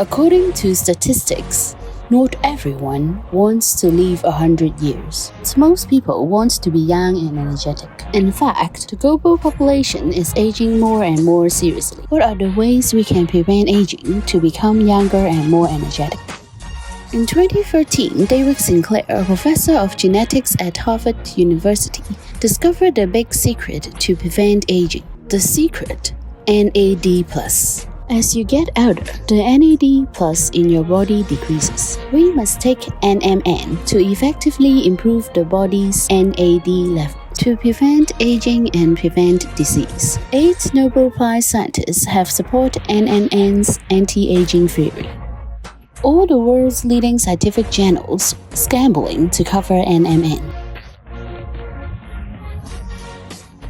According to statistics, not everyone wants to live 100 years. Most people want to be young and energetic. In fact, the global population is aging more and more seriously. What are the ways we can prevent aging to become younger and more energetic? In 2013, David Sinclair, a professor of genetics at Harvard University, discovered the big secret to prevent aging. The secret: NAD+. As you get older, the NAD+ in your body decreases. We must take NMN to effectively improve the body's NAD level to prevent aging and prevent disease. 8 Nobel Prize scientists have supported NMN's anti-aging theory. All the world's leading scientific journals scrambling to cover NMN.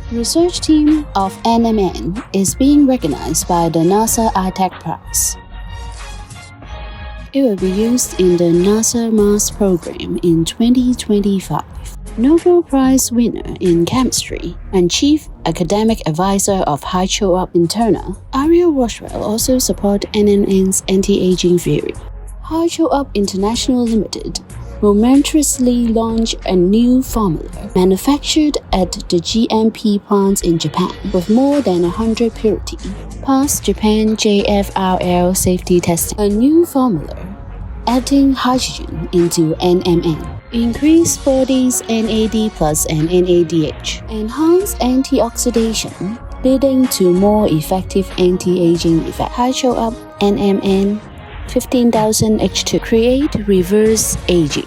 The research team of NMN is being recognized by the NASA iTech Prize. It will be used in the NASA Mars program in 2025. Nobel Prize winner in chemistry and chief academic advisor of HiChoUp Interna, Ariel Rochwell, also supports NMN's anti-aging theory. HiChoUp International Limited momentously launched a new formula manufactured at the GMP plants in Japan with more than 100 purity, passed Japan JFRL safety testing. A new formula adding hydrogen into NMN, increase body's NAD+ and NADH, enhance antioxidation, leading to more effective anti-aging effect. HiChoUp NMN 15,000 H2 create reverse aging.